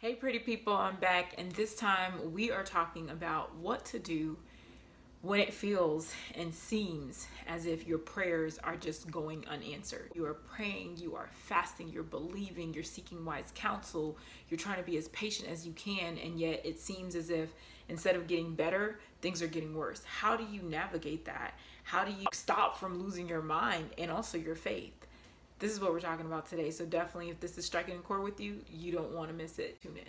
Hey pretty people, I'm back, and this time we are talking about what to do when it feels and seems as if your prayers are just going unanswered. You are praying, you are fasting, you're believing, you're seeking wise counsel, you're trying to be as patient as you can, and yet it seems as if instead of getting better, things are getting worse. How do you navigate that? How do you stop from losing your mind and also your faith? This is what we're talking about today. So definitely, if this is striking a chord with you, you don't want to miss it. Tune in.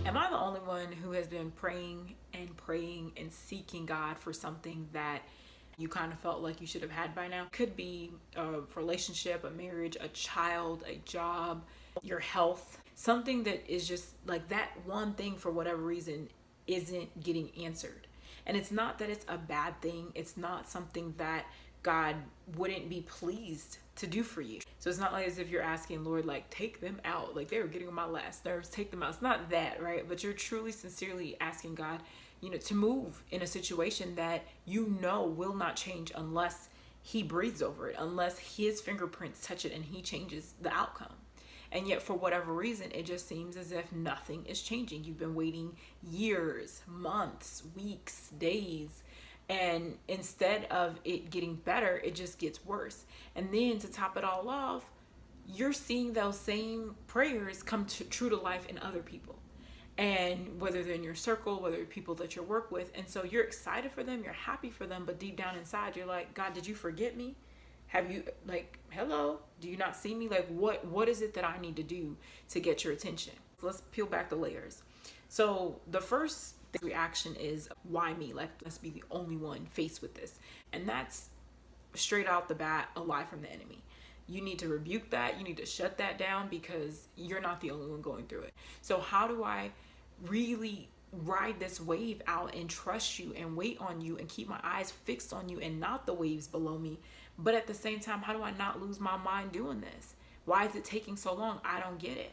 Am I the only one who has been praying and seeking God for something that you kind of felt like you should have had by now? Could be a relationship, a marriage, a child, a job, your health, something that is just like that one thing for whatever reason isn't getting answered. And it's not that it's a bad thing, it's not something that God wouldn't be pleased to do for you. So it's not like as if you're asking, Lord, like, take them out. Like, they were getting on my last nerves, take them out. It's not that, right? But you're truly, sincerely asking God, to move in a situation that will not change unless He breathes over it, unless His fingerprints touch it and He changes the outcome. And yet, for whatever reason, it just seems as if nothing is changing. You've been waiting years, months, weeks, days, and instead of it getting better, it just gets worse. And then to top it all off, you're seeing those same prayers come true to life in other people. And whether they're in your circle, whether they're people that you work with. And so you're excited for them, you're happy for them, but deep down inside, you're like, God, did you forget me? Have you, like, hello, do you not see me? Like, what is it that I need to do to get your attention? So let's peel back the layers. So the first reaction is, why me? Like, let's be the only one faced with this. And that's straight out the bat a lie from the enemy. You need to rebuke that. You need to shut that down, because you're not the only one going through it. So how do I really ride this wave out and trust you and wait on you and keep my eyes fixed on you and not the waves below me? But at the same time, how do I not lose my mind doing this? Why is it taking so long? I don't get it.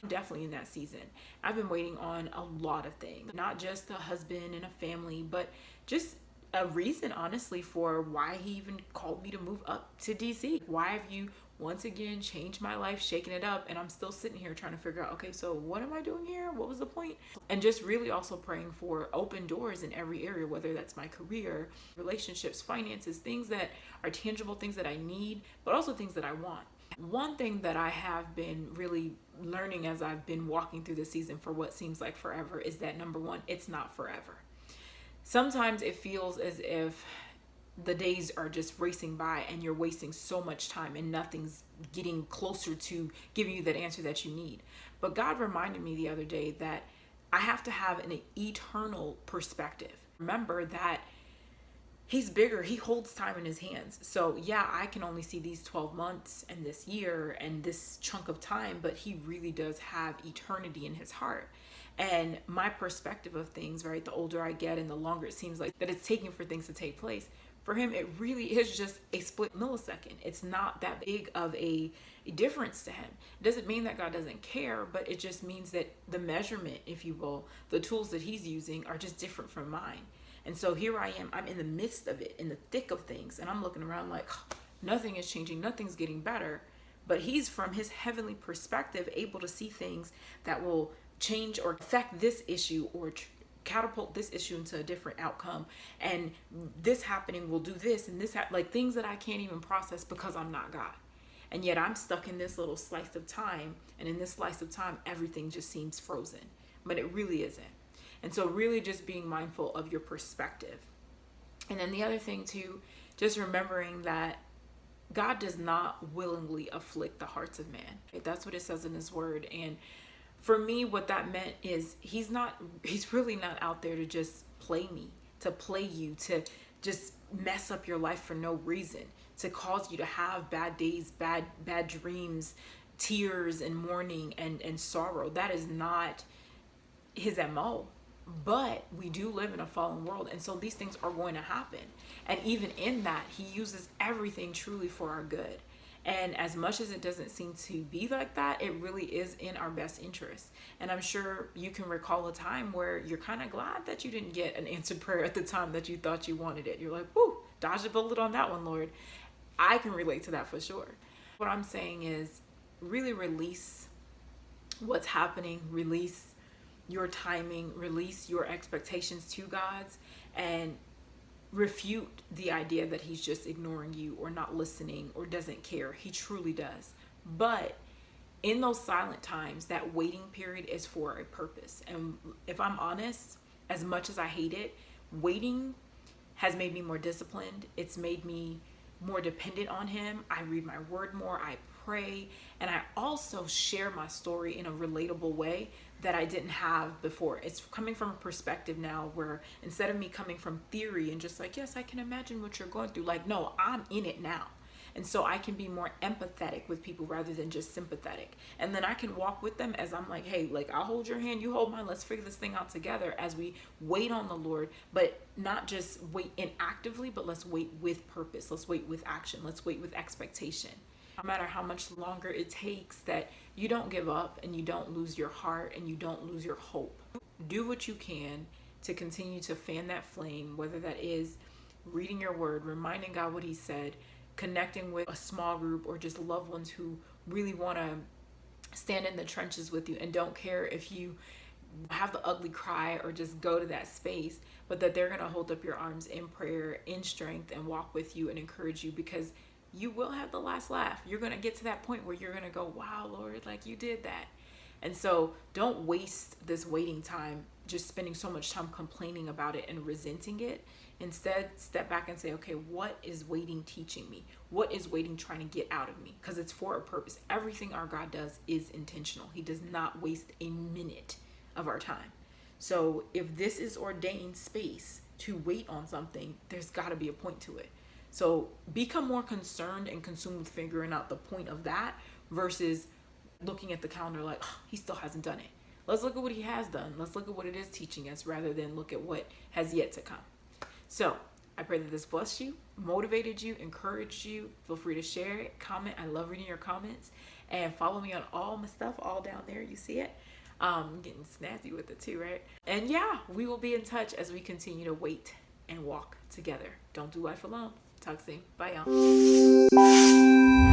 I'm definitely in that season. I've been waiting on a lot of things, not just a husband and a family, but just a reason, honestly, for why He even called me to move up to DC. Why have you once again changed my life, shaking it up, and I'm still sitting here trying to figure out, okay, so what am I doing here? What was the point? And just really also praying for open doors in every area, whether that's my career, relationships, finances, things that are tangible, things that I need, but also things that I want. One thing that I have been really learning as I've been walking through the season for what seems like forever is that, number one, it's not forever. Sometimes it feels as if the days are just racing by and you're wasting so much time and nothing's getting closer to giving you that answer that you need. But God reminded me the other day that I have to have an eternal perspective. Remember that He's bigger. He holds time in His hands. So yeah, I can only see these 12 months and this year and this chunk of time, but He really does have eternity in His heart. And my perspective of things, right, the older I get and the longer it seems like that it's taking for things to take place, for Him, it really is just a split millisecond. It's not that big of a difference to Him. It doesn't mean that God doesn't care, but it just means that the measurement, if you will, the tools that He's using are just different from mine. And so here I am, I'm in the midst of it, in the thick of things, and I'm looking around like, nothing is changing, nothing's getting better. But He's, from His heavenly perspective, able to see things that will change or affect this issue or catapult this issue into a different outcome. And this happening will do this and this, like things that I can't even process because I'm not God. And yet I'm stuck in this little slice of time. And in this slice of time, everything just seems frozen, but it really isn't. And so really just being mindful of your perspective. And then the other thing too, just remembering that God does not willingly afflict the hearts of man. That's what it says in His word. And for me, what that meant is He's really not out there to just play me, to play you, to just mess up your life for no reason, to cause you to have bad days, bad dreams, tears and mourning and sorrow. That is not His MO. But we do live in a fallen world, and so these things are going to happen. And even in that, He uses everything truly for our good. And as much as it doesn't seem to be like that, it really is in our best interest. And I'm sure you can recall a time where you're kind of glad that you didn't get an answered prayer at the time that you thought you wanted it. You're like, whoo, dodge a bullet on that one, Lord. I can relate to that for sure. What I'm saying is really release what's happening, release your timing, release your expectations to God's, and refute the idea that he's just ignoring you or not listening or doesn't care. He truly does. But in those silent times, that waiting period is for a purpose. And if I'm honest, as much as I hate it, waiting has made me more disciplined. It's made me more dependent on him. I read my word more, I pray, and I also share my story in a relatable way that I didn't have before. It's coming from a perspective now where instead of me coming from theory and just like, yes, I can imagine what you're going through, like, no, I'm in it now. And so I can be more empathetic with people rather than just sympathetic. And then I can walk with them as I'm like, hey, like, I'll hold your hand, you hold mine, let's figure this thing out together as we wait on the Lord, but not just wait inactively, but let's wait with purpose. Let's wait with action. Let's wait with expectation. No matter how much longer it takes, that you don't give up and you don't lose your heart and you don't lose your hope. Do what you can to continue to fan that flame, whether that is reading your word, reminding God what he said, connecting with a small group or just loved ones who really want to stand in the trenches with you and don't care if you have the ugly cry or just go to that space, but that they're going to hold up your arms in prayer, in strength, and walk with you and encourage you, because you will have the last laugh. You're going to get to that point where you're going to go, wow, Lord, like you did that. And so don't waste this waiting time just spending so much time complaining about it and resenting it. Instead, step back and say, okay, what is waiting teaching me? What is waiting trying to get out of me? Because it's for a purpose. Everything our God does is intentional. He does not waste a minute of our time. So if this is ordained space to wait on something, there's got to be a point to it. So become more concerned and consumed with figuring out the point of that versus looking at the calendar like, oh, he still hasn't done it. Let's look at what he has done. Let's look at what it is teaching us rather than look at what has yet to come. So I pray that this blessed you, motivated you, encouraged you. Feel free to share it, comment. I love reading your comments. And follow me on all my stuff, all down there. You see it? I'm getting snazzy with it too, right? And yeah, we will be in touch as we continue to wait and walk together. Don't do life alone. Talk soon. Bye, y'all.